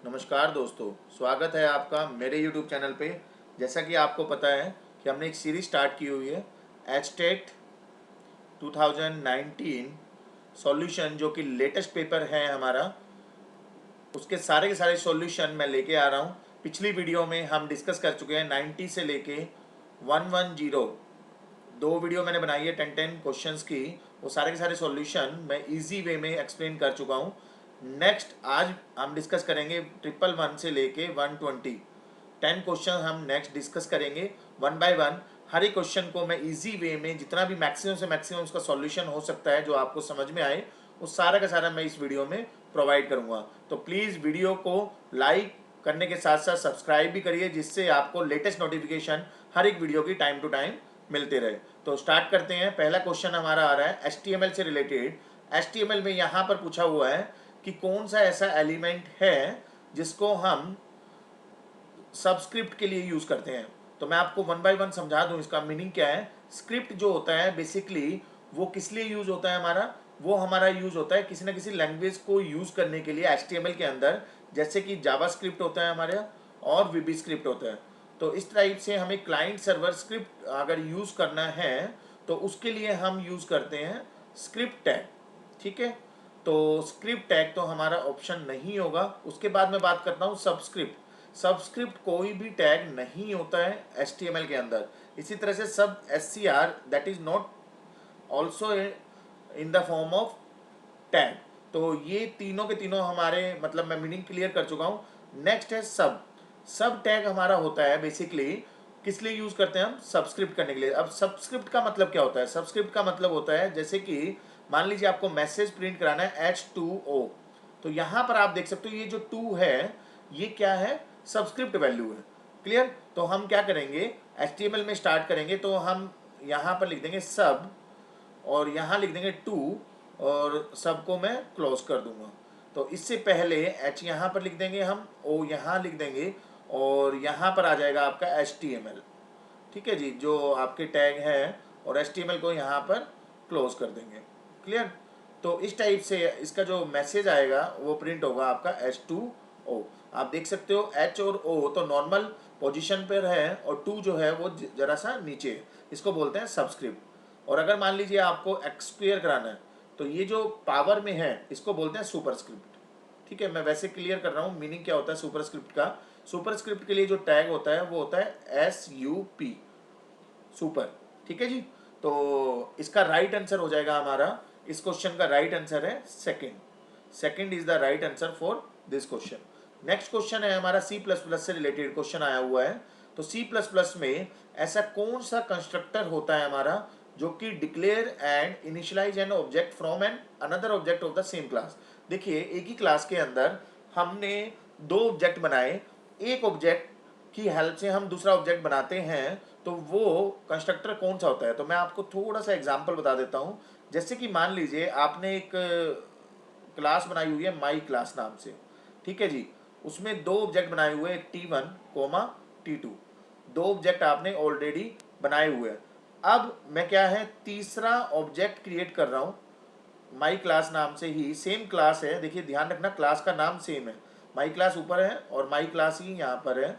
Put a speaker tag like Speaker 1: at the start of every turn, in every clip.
Speaker 1: नमस्कार दोस्तों, स्वागत है आपका मेरे YouTube चैनल पे। जैसा कि आपको पता है कि हमने एक सीरीज स्टार्ट की हुई है एचटेट 2019 सॉल्यूशन, जो कि लेटेस्ट पेपर है हमारा। उसके सारे के सारे सॉल्यूशन मैं लेके आ रहा हूँ। पिछली वीडियो में हम डिस्कस कर चुके हैं 90 से लेके 110। दो वीडियो मैंने बनाई है 10 क्वेश्चंस की। वो सारे के सारे सॉल्यूशन मैं इजी वे में एक्सप्लेन कर चुका हूँ। नेक्स्ट आज हम डिस्कस करेंगे 111 से लेके 120। 10 क्वेश्चन हम नेक्स्ट डिस्कस करेंगे वन बाय वन। हर एक क्वेश्चन को मैं इजी वे में जितना भी मैक्सिमम से मैक्सिमम उसका सॉल्यूशन हो सकता है जो आपको समझ में आए, वो सारा का सारा मैं इस वीडियो में प्रोवाइड करूंगा। तो प्लीज़ वीडियो को लाइक करने के साथ साथ सब्सक्राइब भी करिए, जिससे आपको लेटेस्ट नोटिफिकेशन हर एक वीडियो की टाइम टू टाइम मिलते रहे। तो स्टार्ट करते हैं। पहला क्वेश्चन हमारा आ रहा है HTML से रिलेटेड। HTML में यहाँ पर पूछा हुआ है कि कौन सा ऐसा एलिमेंट है जिसको हम सबस्क्रिप्ट के लिए यूज़ करते हैं। तो मैं आपको वन बाय वन समझा दूं इसका मीनिंग क्या है। स्क्रिप्ट जो होता है बेसिकली वो किस लिए यूज़ होता है हमारा, वो हमारा यूज़ होता है किसी ना किसी लैंग्वेज को यूज़ करने के लिए HTML के अंदर। जैसे कि जावा स्क्रिप्ट होता है हमारे और VB स्क्रिप्ट होता है। तो इस टाइप से हमें क्लाइंट सर्वर स्क्रिप्ट अगर यूज़ करना है तो उसके लिए हम यूज़ करते हैं स्क्रिप्ट टैग। ठीक है, तो स्क्रिप्ट टैग तो हमारा ऑप्शन नहीं होगा। उसके बाद मैं बात करता हूँ सबस्क्रिप्ट। सबस्क्रिप्ट कोई भी टैग नहीं होता है HTML के अंदर। इसी तरह से सब SCR that is not also in the form of tag. तो ये तीनों के तीनों हमारे मतलब मैं मीनिंग क्लियर कर चुका हूँ। नेक्स्ट है सब। सब टैग हमारा होता है बेसिकली किस लिए यूज करते हैं हम, सबस्क्रिप्ट करने के लिए। अब सबस्क्रिप्ट का मतलब क्या होता है? सबस्क्रिप्ट का मतलब होता है जैसे कि मान लीजिए आपको मैसेज प्रिंट कराना है H2O, तो यहाँ पर आप देख सकते हो ये जो 2 है ये क्या है, सबस्क्रिप्ट वैल्यू है। क्लियर? तो हम क्या करेंगे, HTML में स्टार्ट करेंगे तो हम यहाँ पर लिख देंगे सब और यहाँ लिख देंगे 2 और सब को मैं क्लोज कर दूंगा। तो इससे पहले H यहाँ पर लिख देंगे हम, O यहाँ लिख देंगे और यहाँ पर आ जाएगा आपका HTML। ठीक है जी, जो आपके टैग है और HTML को यहाँ पर क्लोज कर देंगे। क्लियर? तो इस टाइप से इसका जो मैसेज आएगा वो प्रिंट होगा आपका H2O। आप देख सकते हो H और O तो नॉर्मल पोजीशन पर है और 2 जो है वो जरा सा नीचे है। इसको बोलते हैं सबस्क्रिप्ट। और अगर मान लीजिए आपको एक्सक्लियर कराना है तो ये जो पावर में है इसको बोलते हैं सुपरस्क्रिप्ट। ठीक है, मैं वैसे क्लियर कर रहा हूँ मीनिंग क्या होता है सुपरस्क्रिप्ट का। सुपरस्क्रिप्ट के लिए जो टैग होता है वो होता है SUP, सुपर। ठीक है जी, तो इसका राइट आंसर हो जाएगा हमारा, इस क्वेश्चन का राइट आंसर है second. Second is the right answer for this question. Next question है हमारा C++ से रिलेटेड क्वेश्चन आया हुआ है। तो C++ में ऐसा कौन सा कंस्ट्रक्टर होता है हमारा जो कि declare and initialize an object from an another object of the same class. देखिए एक ही क्लास के अंदर हमने दो ऑब्जेक्ट बनाए, एक ऑब्जेक्ट की हेल्प से हम दूसरा ऑब्जेक्ट बनाते हैं, तो वो कंस्ट्रक्टर कौन सा होता है? तो मैं आपको थोड़ा सा एग्जांपल बता देता हूँ। जैसे कि मान लीजिए आपने एक क्लास बनाई हुई है माई क्लास नाम से। ठीक है जी, उसमें दो ऑब्जेक्ट बनाए हुए हैं, एक T1 कोमा T2। दो ऑब्जेक्ट आपने ऑलरेडी बनाए हुए हैं। अब मैं क्या है तीसरा ऑब्जेक्ट क्रिएट कर रहा हूँ माई क्लास नाम से ही। सेम क्लास है, देखिए ध्यान रखना क्लास का नाम सेम है। माई क्लास ऊपर है और माई क्लास ही यहाँ पर है।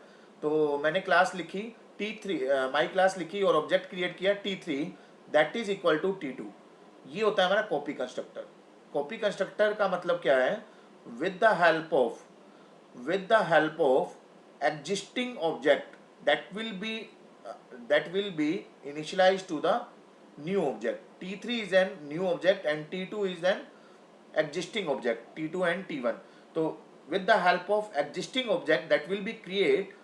Speaker 1: तो मैंने क्लास लिखी T3, माई क्लास लिखी और ऑब्जेक्ट क्रिएट किया T3 that is equal to T2। ये होता है हमारा कॉपी कंस्ट्रक्टर। कॉपी कंस्ट्रक्टर का मतलब क्या है, with the help of existing object that will be initialized to the new object. T3 is an new object and T2 is an existing object, T2 and T1. तो with the help of existing object that will be create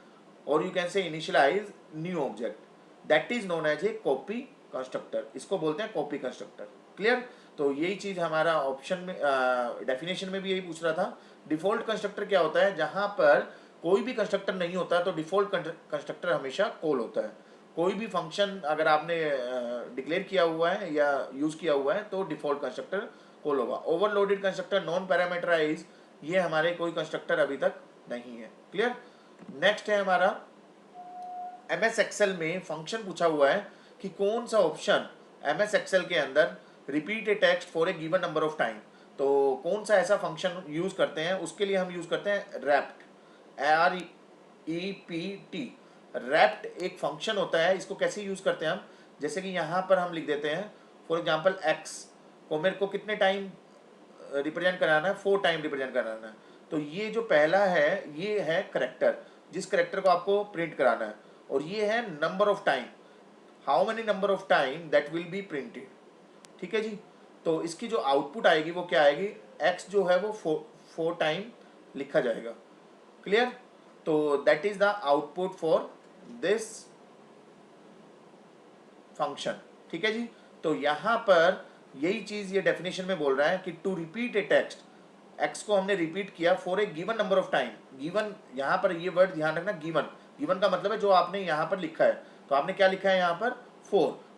Speaker 1: or you can say initialize new object, that is known as a copy constructor. इसको बोलते हैं copy constructor. Clear? तो यही चीज हमारा option में definition में भी यही पूछ रहा था। डिफॉल्ट कंस्ट्रक्टर क्या होता है, जहां पर कोई भी कंस्ट्रक्टर नहीं होता तो डिफॉल्ट कंस्ट्रक्टर हमेशा कॉल होता है। कोई भी फंक्शन अगर आपने डिक्लेयर किया हुआ है या यूज किया हुआ है तो डिफॉल्ट कंस्ट्रक्टर कॉल होगा। ओवरलोडेड कंस्ट्रक्टर, नॉन पैरामीटराइज, ये हमारे कोई कंस्ट्रक्टर अभी तक नहीं है। क्लियर? नेक्स्ट है हमारा MS एक्सेल में फंक्शन पूछा हुआ है कि कौन सा ऑप्शन MS एक्सेल के अंदर repeat a text for a given number of time. तो कौन सा ऐसा फंक्शन यूज करते हैं, उसके लिए हम यूज करते हैं रैप्ट। REPT। रैप्ट एक फंक्शन होता है, इसको कैसे यूज करते हैं हम, जैसे कि यहाँ पर हम लिख देते हैं फॉर एग्जाम्पल x को मेरे को कितने टाइम रिप्रेजेंट कराना है, 4 टाइम रिप्रेजेंट कराना है। तो ये जो पहला है ये है करेक्टर, जिस करेक्टर को आपको प्रिंट कराना है, और ये है number of time, how many number of time that will be printed. ठीक है जी। तो इसकी जो आउटपुट आएगी वो क्या आएगी, x जो है वो 4 टाइम लिखा जाएगा। क्लियर। तो that is the output for this function. ठीक है जी। तो यहां पर यही चीज ये डेफिनेशन में बोल रहा है कि to repeat a text, X को हमने रिपीट किया for a given number of time. Given, यहां पर ये वर्ड ध्यान रखना, गिवन, गिवन का मतलब है जो आपने यहां पर लिखा है। तो आपने क्या लिखा है यहां पर,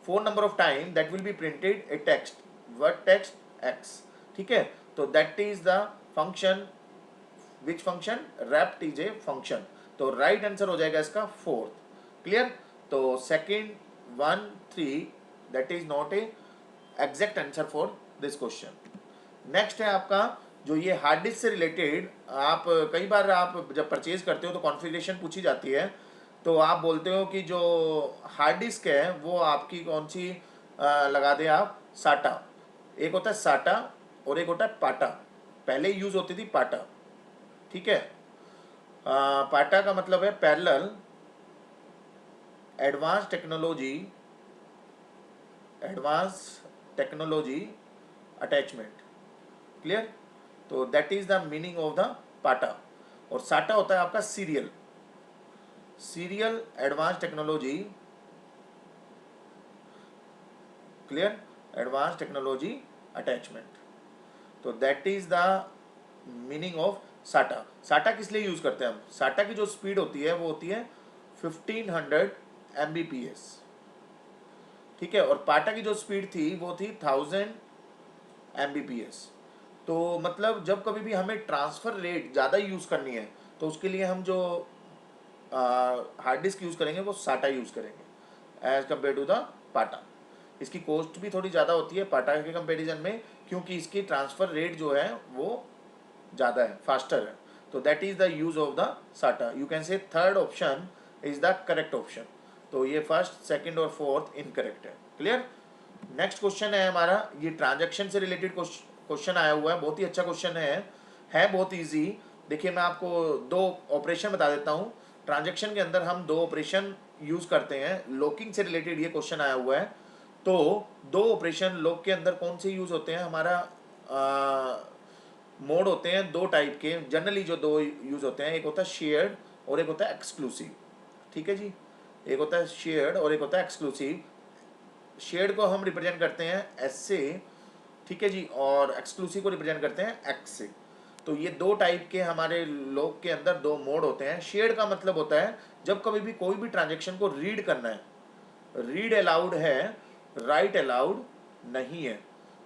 Speaker 1: 4 number of time that will be printed A text, word text x. ठीक है। तो that is the function, which function, wrapped is a function. तो राइट आंसर हो जाएगा इसका 4th। क्लियर। तो second 1 3 that is not a exact answer for this question. Next है आपका जो ये हार्ड डिस्क से रिलेटेड, आप कई बार आप जब परचेज करते हो तो कॉन्फ़िगरेशन पूछी जाती है, तो आप बोलते हो कि जो हार्ड डिस्क है वो आपकी कौन सी लगा दें आप, साटा। एक होता है साटा और एक होता है पाटा। पहले यूज होती थी पाटा। ठीक है। पाटा का मतलब है parallel advance technology, advance technology attachment. Clear. तो that is the meaning of the PATA. और साटा होता है आपका serial, serial advance technology. Clear. Advance technology attachment. तो that is the meaning of SATA. SATA किस लिए यूज करते हैं हम, साटा की जो स्पीड होती है वो होती है 1500 Mbps। ठीक है। और पाटा की जो स्पीड थी वो थी 1000 Mbps। तो मतलब जब कभी भी हमें ट्रांसफर रेट ज़्यादा यूज़ करनी है तो उसके लिए हम जो हार्ड डिस्क यूज़ करेंगे वो साटा यूज़ करेंगे एज कम्पेयर टू द पाटा। इसकी कॉस्ट भी थोड़ी ज़्यादा होती है पाटा के कंपैरिजन में, क्योंकि इसकी ट्रांसफ़र रेट जो है वो ज़्यादा है, फास्टर है। तो that is the use of the SATA. You can say third option is the correct option. तो ये फर्स्ट, सेकंड और फोर्थ इनकरेक्ट है। क्लियर। नेक्स्ट क्वेश्चन है हमारा, ये ट्रांजैक्शन से रिलेटेड क्वेश्चन आया हुआ है, बहुत ही अच्छा क्वेश्चन है बहुत इजी। देखिए मैं आपको 2 ऑपरेशन बता देता हूँ। ट्रांजैक्शन के अंदर हम 2 ऑपरेशन यूज़ करते हैं, लॉकिंग से रिलेटेड ये क्वेश्चन आया हुआ है। तो 2 ऑपरेशन लॉक के अंदर कौन से यूज़ होते हैं, हमारा मोड होते हैं 2 टाइप के, जनरली जो 2 यूज़ होते हैं, एक होता है शेयर्ड और एक होता है एक्सक्लूसिव। ठीक है जी। एक होता है शेयर्ड और एक होता है एक्सक्लूसिव। शेयर्ड को हम रिप्रेजेंट करते हैं एस से, ठीक है जी, और एक्सक्लूसिव को रिप्रेजेंट करते हैं एक्स से। तो ये 2 टाइप के हमारे लॉक के अंदर 2 मोड होते हैं। शेयर्ड का मतलब होता है जब कभी भी कोई भी ट्रांजेक्शन को रीड करना है, रीड अलाउड है, राइट अलाउड नहीं है।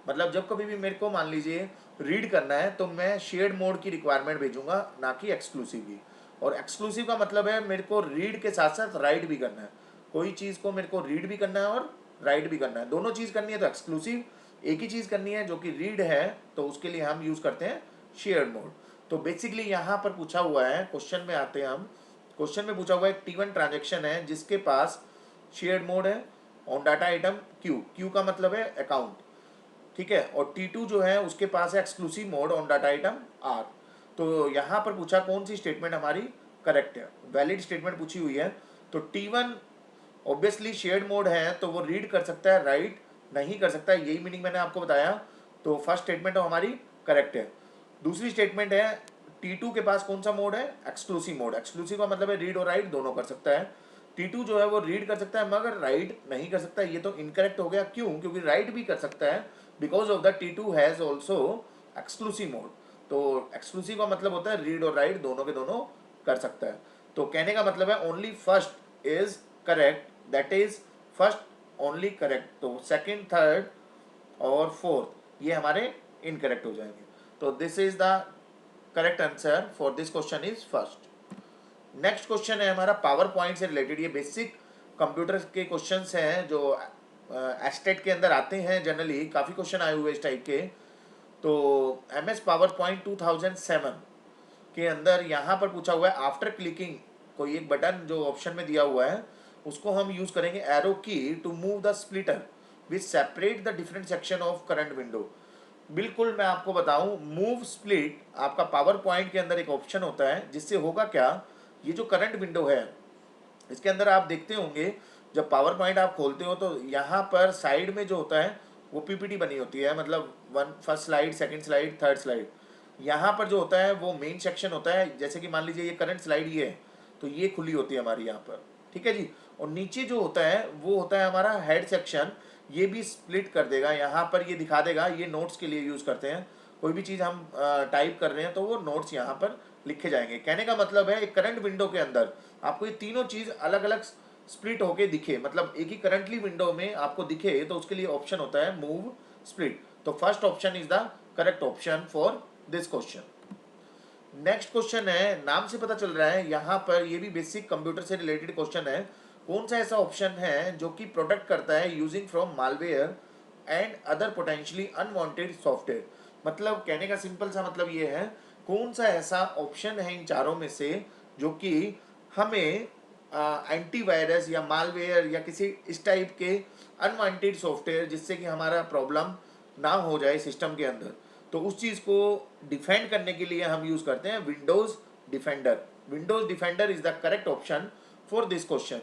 Speaker 1: मतलब जब कभी भी मेरे को मान लीजिए रीड करना है तो मैं शेयर्ड मोड की रिक्वायरमेंट भेजूंगा, ना कि एक्सक्लूसिव की। और एक्सक्लूसिव का मतलब है मेरे को रीड के साथ साथ राइट भी करना है, कोई चीज़ को मेरे को रीड भी करना है और राइट भी करना है, दोनों चीज़ करनी है तो एक्सक्लूसिव। एक ही चीज़ करनी है जो कि रीड है तो उसके लिए हम यूज़ करते हैं शेयर्ड मोड। तो बेसिकली यहाँ पर पूछा हुआ है, क्वेश्चन में आते हैं हम, क्वेश्चन में पूछा हुआ है T1 ट्रांजेक्शन है जिसके पास शेयर्ड मोड है ऑन डाटा आइटम क्यू का मतलब है अकाउंट। ठीक है। और T2 जो है उसके पास है exclusive mode on data item R. तो यहाँ पर पूछा कौन सी स्टेटमेंट हमारी करेक्ट है, वैलिड स्टेटमेंट पूछी हुई है। तो T1 ऑब्वियसली शेयर्ड मोड है तो वो रीड कर सकता है, राइट नहीं कर सकता है, यही मीनिंग मैंने आपको बताया। तो फर्स्ट स्टेटमेंट हमारी करेक्ट है। दूसरी स्टेटमेंट है T2 के पास कौन सा मोड है, एक्सक्लूसिव मोड। एक्सक्लूसिव का मतलब है रीड और राइट दोनों कर सकता है। T2 जो है वो रीड कर सकता है मगर राइट नहीं कर सकता है। ये तो इनकरेक्ट हो गया, क्यों, क्योंकि राइट भी कर सकता है, because of the T2 has also exclusive mode. तो एक्सक्लूसिव का मतलब होता है रीड और राइट दोनों के दोनों कर सकता है। तो कहने का मतलब है only first is correct, that is first only correct. तो सेकंड, थर्ड और फोर्थ ये हमारे इनकरेक्ट हो जाएंगे। तो this is the correct answer for this question is first. Next question है हमारा पावर पॉइंट से रिलेटेड। ये बेसिक कंप्यूटर के क्वेश्चंस हैं जो एस्टेट के अंदर आते हैं, जनरली काफ़ी क्वेश्चन आए हुए इस टाइप के। तो MS पावर पॉइंट 2007 के अंदर यहाँ पर पूछा हुआ है आफ्टर क्लिकिंग, कोई एक बटन जो ऑप्शन में दिया हुआ है उसको हम यूज करेंगे arrow key to move the splitter which separate the different section of current window. बिल्कुल मैं आपको बताऊं, मूव स्प्लिट आपका पावर पॉइंट के अंदर एक ऑप्शन होता है, जिससे होगा क्या, ये जो करंट विंडो है इसके अंदर आप देखते होंगे जब पावर पॉइंट आप खोलते हो तो यहाँ पर साइड में जो होता है वो पीपीटी बनी होती है, मतलब first slide, second slide, third slide. यहाँ पर जो होता है वो मेन सेक्शन होता है, जैसे कि मान लीजिए ये करंट स्लाइड ये है तो ये खुली होती है हमारी यहाँ पर, ठीक है जी। और नीचे जो होता है वो होता है हमारा हेड सेक्शन, ये भी स्प्लिट कर देगा, यहाँ पर ये दिखा देगा, ये नोट्स के लिए यूज़ करते हैं। कोई भी चीज़ हम टाइप कर रहे हैं तो वो नोट्स यहाँ पर लिखे जाएंगे। कहने का मतलब है एक करंट विंडो के अंदर आपको ये तीनों चीज़ अलग अलग स्प्लिट होके दिखे, मतलब एक ही करंटली विंडो में आपको दिखे, तो उसके लिए ऑप्शन होता है मूव स्प्लिट। तो first option is the correct option for this question. Next question है, नाम से पता चल रहा है यहाँ पर, ये भी बेसिक कंप्यूटर से रिलेटेड क्वेश्चन है। कौन सा ऐसा ऑप्शन है जो कि प्रोटेक्ट करता है using from malware and other potentially unwanted software. मतलब कहने का सिंपल सा मतलब ये है, कौन सा ऐसा ऑप्शन है इन चारों में से जो कि हमें एंटीवायरस या मालवेयर या किसी इस टाइप के अनवांटेड सॉफ्टवेयर जिससे कि हमारा प्रॉब्लम ना हो जाए सिस्टम के अंदर, तो उस चीज़ को डिफेंड करने के लिए हम यूज़ करते हैं Windows defender. Windows defender is the correct option for this question.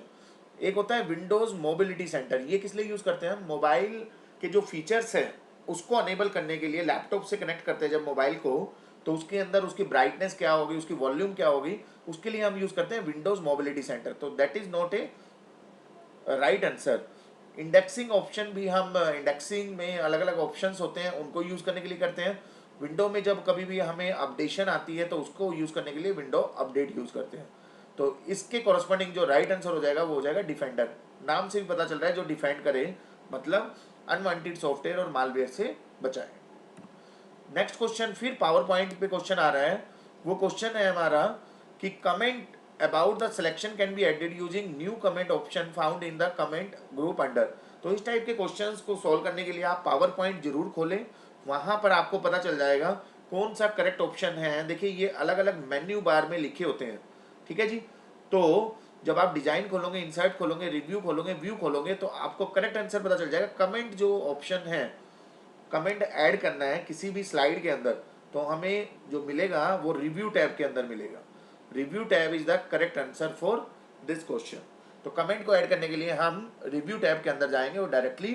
Speaker 1: एक होता है विंडोज़ मोबिलिटी सेंटर, ये किस लिए यूज़ करते हैं, मोबाइल के जो फीचर्स हैं उसको अनेबल करने के लिए लैपटॉप से कनेक्ट करते हैं जब मोबाइल को, तो उसके अंदर उसकी ब्राइटनेस क्या होगी, उसकी वॉल्यूम क्या होगी, उसके लिए हम यूज़ करते हैं विंडोज़ मोबिलिटी सेंटर। तो that is not a right answer. Indexing option भी हम इंडेक्सिंग में अलग अलग ऑप्शंस होते हैं उनको यूज़ करने के लिए करते हैं। विंडो में जब कभी भी हमें अपडेशन आती है तो उसको यूज़ करने के लिए विंडो अपडेट यूज़ करते हैं। तो इसके कॉरस्पॉन्डिंग जो राइट आंसर हो जाएगा वो हो जाएगा डिफेंडर। नाम से भी पता चल रहा है जो डिफेंड करे, मतलब अनवांटेड सॉफ्टवेयर और मालवेयर से बचाए। नेक्स्ट क्वेश्चन फिर पावर पॉइंट पे क्वेश्चन आ रहा है। वो क्वेश्चन है हमारा कि comment about the selection can be added using new comment option found in the comment group under. तो इस टाइप के क्वेश्चंस को सॉल्व करने के लिए आप पावर पॉइंट जरूर खोलें, वहां पर आपको पता चल जाएगा कौन सा करेक्ट ऑप्शन है। देखिए ये अलग अलग मेन्यू बार में लिखे होते हैं, ठीक है जी। तो जब आप डिजाइन खोलोगे, इंसर्ट खोलोगे, रिव्यू खोलोगे, व्यू खोलोगे, तो आपको करेक्ट आंसर पता चल जाएगा। कमेंट जो ऑप्शन है, कमेंट ऐड करना है किसी भी स्लाइड के अंदर, तो हमें जो मिलेगा वो रिव्यू टैब के अंदर मिलेगा। Review tab is the correct answer for this question. तो कमेंट को ऐड करने के लिए हम रिव्यू टैब के अंदर जाएंगे और डायरेक्टली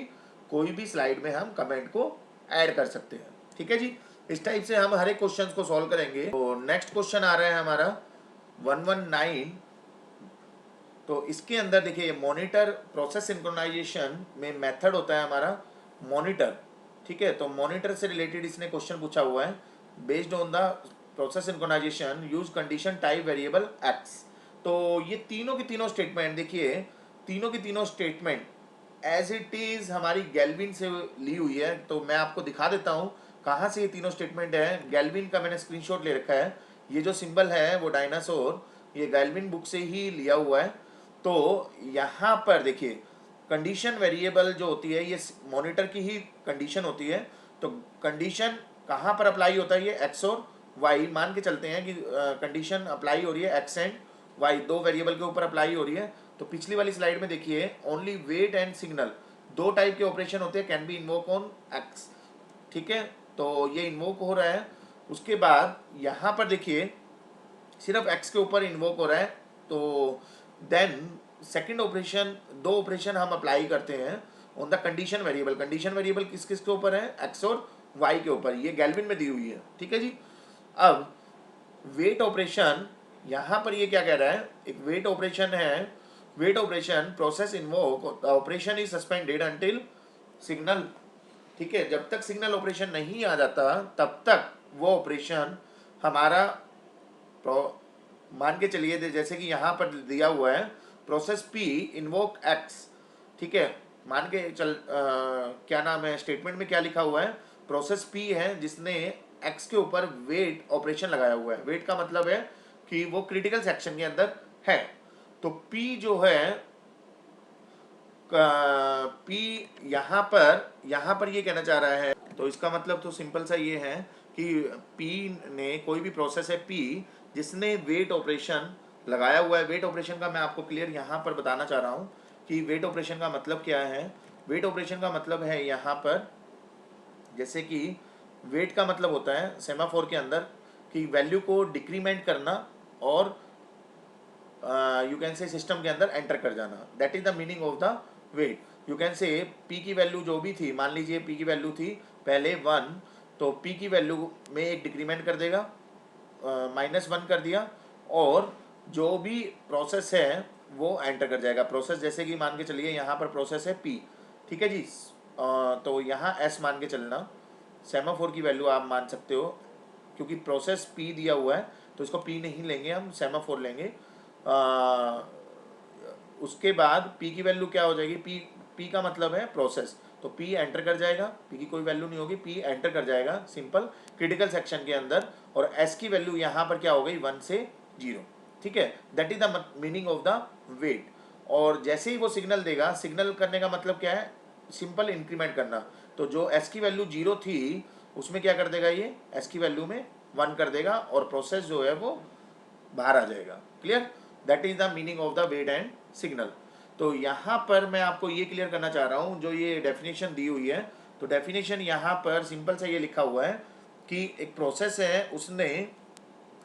Speaker 1: कोई भी स्लाइड में हम कमेंट को ऐड कर सकते हैं, ठीक है जी। इस टाइप से हम हर एक क्वेश्चन को सॉल्व करेंगे। तो नेक्स्ट क्वेश्चन आ रहा है हमारा 119। तो इसके अंदर देखिए मॉनिटर प्रोसेस सिंक्रोनाइजेशन में मेथड होता है हमारा मॉनिटर, ठीक है। तो मॉनिटर से रिलेटेड इसने क्वेश्चन पूछा हुआ है, based on the process synchronization use condition type variable X. तो ये तीनों की तीनों स्टेटमेंट देखिए, तीनों की तीनों स्टेटमेंट एज इट इज हमारी गैल्विन से ली हुई है। तो मैं आपको दिखा देता हूँ कहाँ से ये तीनों स्टेटमेंट है। गैल्विन का मैंने स्क्रीनशॉट ले रखा है, ये जो सिंबल है वो डायनासोर, ये गैल्विन बुक से ही लिया हुआ है। तो यहाँ पर देखिए कंडीशन वेरिएबल जो होती है ये मॉनिटर की ही कंडीशन होती है। तो कंडीशन कहाँ पर अप्लाई होता है, ये एक्स और वाई मान के चलते हैं कि कंडीशन अप्लाई हो रही है एक्स एंड वाई, दो वेरिएबल के ऊपर अप्लाई हो रही है। तो पिछली वाली स्लाइड में देखिए ओनली वेट एंड सिग्नल, दो टाइप के ऑपरेशन होते हैं, can be invoke on x, ठीक है। तो ये इन्वोक हो रहा है। उसके बाद यहाँ पर देखिए सिर्फ एक्स के ऊपर इन्वोक हो रहा है। तो देन सेकंड ऑपरेशन, दो ऑपरेशन हम अप्लाई करते हैं on the condition variable. Condition variable किस किस के ऊपर है, एक्स और वाई के ऊपर, ये गैल्विन में दी हुई है, ठीक है जी। अब वेट ऑपरेशन, यहाँ पर ये क्या कह रहा है, एक वेट ऑपरेशन है। Wait operation process invoke operation is suspended until signal, ठीक है। जब तक सिग्नल ऑपरेशन नहीं आ जाता तब तक वो ऑपरेशन हमारा मान के चलिए, जैसे कि यहाँ पर दिया हुआ है प्रोसेस पी इन्वोक एक्स, ठीक है। मान के चल क्या नाम है, स्टेटमेंट में क्या लिखा हुआ है, प्रोसेस पी है जिसने एक्स के ऊपर वेट ऑपरेशन लगाया हुआ है। वेट का मतलब है कि वो क्रिटिकल सेक्शन के अंदर है। तो पी जो है पी यहाँ पर ये कहना चाह रहा है, तो इसका मतलब तो सिंपल सा ये है कि पी ने, कोई भी प्रोसेस है पी जिसने वेट ऑपरेशन लगाया हुआ है, वेट ऑपरेशन का मैं आपको क्लियर यहाँ पर बताना चाह रहा हूँ कि वेट ऑपरेशन का मतलब क्या है। वेट ऑपरेशन का मतलब है यहाँ पर, जैसे कि वेट का मतलब होता है सेमाफोर के अंदर कि वैल्यू को डिक्रीमेंट करना और यू कैन से सिस्टम के अंदर एंटर कर जाना, that is the meaning of the wait. You can say P की वैल्यू जो भी थी, मान लीजिए पी की वैल्यू थी पहले 1, तो पी की वैल्यू में एक डिक्रीमेंट कर देगा, -1 कर दिया, और जो भी प्रोसेस है वो एंटर कर जाएगा। प्रोसेस जैसे कि मान के चलिए यहाँ पर प्रोसेस है पी, ठीक है जी। तो यहाँ एस मान के चलना, सेमाफोर की वैल्यू आप मान सकते हो, क्योंकि प्रोसेस पी दिया हुआ है तो इसको पी नहीं लेंगे, हम सेमाफोर लेंगे। उसके बाद पी की वैल्यू क्या हो जाएगी, पी का मतलब है प्रोसेस, तो पी एंटर कर जाएगा, पी की कोई वैल्यू नहीं होगी, पी एंटर कर जाएगा सिंपल क्रिटिकल सेक्शन के अंदर, और एस की वैल्यू यहाँ पर क्या हो गई 1 से 0, ठीक है। That is the meaning of the wait. और जैसे ही वो सिग्नल देगा, सिग्नल करने का मतलब क्या है, सिंपल इंक्रीमेंट करना। तो जो एस की वैल्यू 0 थी उसमें क्या कर देगा, ये एस की वैल्यू में 1 कर देगा और प्रोसेस जो है वो बाहर आ जाएगा। Clear, that is the meaning of the wait and signal. तो यहाँ पर मैं आपको ये क्लियर करना चाह रहा हूँ, जो ये डेफिनेशन दी हुई है, तो डेफिनेशन यहाँ पर सिंपल सा ये लिखा हुआ है कि एक प्रोसेस है, उसने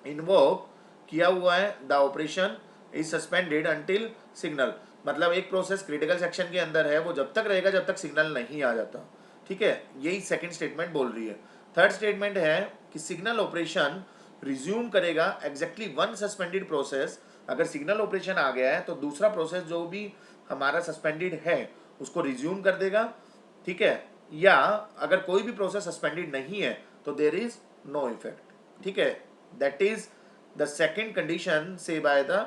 Speaker 1: इन्वोक किया हुआ है the operation is suspended until signal, मतलब एक प्रोसेस क्रिटिकल सेक्शन के अंदर है, वो जब तक रहेगा जब तक सिग्नल नहीं आ जाता, ठीक है। यही सेकंड स्टेटमेंट बोल रही है। थर्ड स्टेटमेंट है कि सिग्नल ऑपरेशन रिज्यूम करेगा एग्जैक्टली वन सस्पेंडेड प्रोसेस। अगर सिग्नल ऑपरेशन आ गया है तो दूसरा प्रोसेस जो भी हमारा सस्पेंडेड है उसको रिज्यूम कर देगा, ठीक है। या अगर कोई भी प्रोसेस सस्पेंडेड नहीं है तो देयर इज नो इफेक्ट, ठीक है। That is the second condition से by the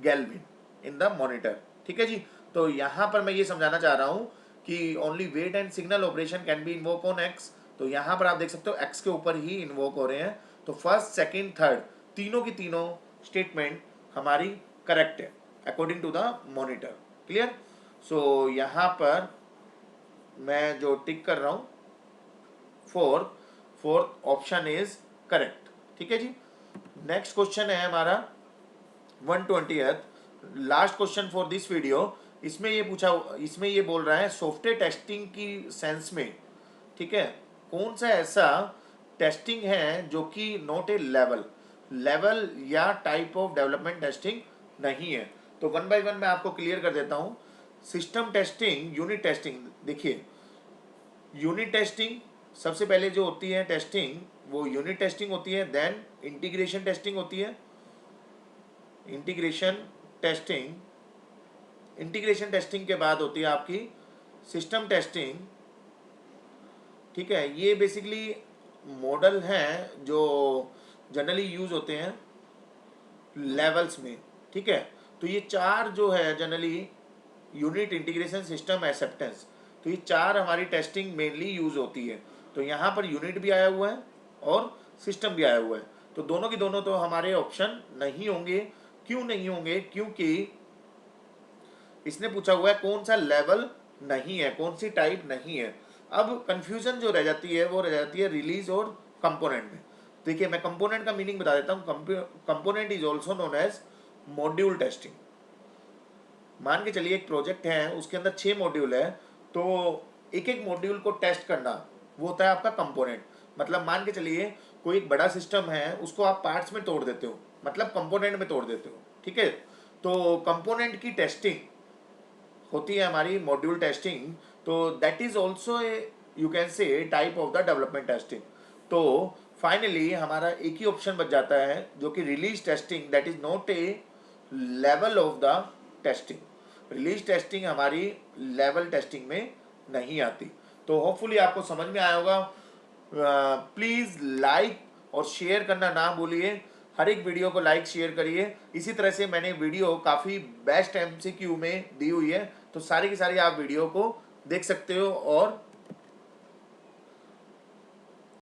Speaker 1: Galvin in the monitor, ठीक है जी। तो यहाँ पर मैं ये समझाना चाह रहा हूँ कि only weight and signal operation can be invoke on X. तो यहाँ पर आप देख सकते हो एक्स के ऊपर ही इन्वोक हो रहे हैं। तो फर्स्ट सेकंड थर्ड तीनों की तीनों स्टेटमेंट हमारी करेक्ट है according to the monitor. Clear. So यहाँ पर मैं जो टिक कर रहा हूँ फोर्थ ऑप्शन इज करेक्ट, ठीक है जी। नेक्स्ट क्वेश्चन है हमारा 120th, last question for this video. इसमें ये बोल रहा है सॉफ्टवेयर टेस्टिंग की सेंस में, ठीक है, कौन सा ऐसा टेस्टिंग है जो कि नॉट ए लेवल या टाइप ऑफ डेवलपमेंट टेस्टिंग नहीं है। तो 1 बाय 1 मैं आपको क्लियर कर देता हूँ। सिस्टम टेस्टिंग, यूनिट टेस्टिंग, देखिए यूनिट टेस्टिंग सबसे पहले जो होती है टेस्टिंग वो यूनिट टेस्टिंग होती है, देन इंटीग्रेशन टेस्टिंग होती है। इंटीग्रेशन टेस्टिंग के बाद होती है आपकी सिस्टम टेस्टिंग, ठीक है। ये बेसिकली मॉडल हैं जो जनरली यूज होते हैं लेवल्स में, ठीक है। तो ये चार जो है generally unit, integration, system, acceptance, तो ये चार हमारी टेस्टिंग मेनली यूज होती है। तो यहाँ पर यूनिट भी आया हुआ है और सिस्टम भी आया हुआ है, तो दोनों की दोनों तो हमारे ऑप्शन नहीं होंगे। क्यों नहीं होंगे, क्योंकि इसने पूछा हुआ है कौन सा लेवल नहीं है, कौन सी टाइप नहीं है। अब कंफ्यूजन जो रह जाती है वो रह जाती है रिलीज और कंपोनेंट में। देखिए मैं कंपोनेंट का मीनिंग बता देता हूँ। Component is also known as module testing. मान के चलिए एक प्रोजेक्ट है, उसके अंदर 6 मॉड्यूल है, तो एक एक मॉड्यूल को टेस्ट करना वो होता है आपका कंपोनेंट। मतलब मान के चलिए कोई एक बड़ा सिस्टम है, उसको आप पार्ट्स में तोड़ देते हो, मतलब कंपोनेंट में तोड़ देते हो, ठीक है। तो कंपोनेंट की टेस्टिंग होती है हमारी मॉड्यूल टेस्टिंग। तो that is also a you can से type of the development testing. तो फाइनली हमारा एक ही ऑप्शन बच जाता है जो कि release testing, that is not a level of the testing. Release testing हमारी लेवल टेस्टिंग में नहीं आती। तो होपफुली आपको समझ में आया होगा। प्लीज़ लाइक और शेयर करना ना भूलिए, हर एक वीडियो को लाइक शेयर करिए। इसी तरह से मैंने वीडियो काफ़ी बेस्ट MCQ में दी हुई है, तो सारी की सारी आप वीडियो को देख सकते हो और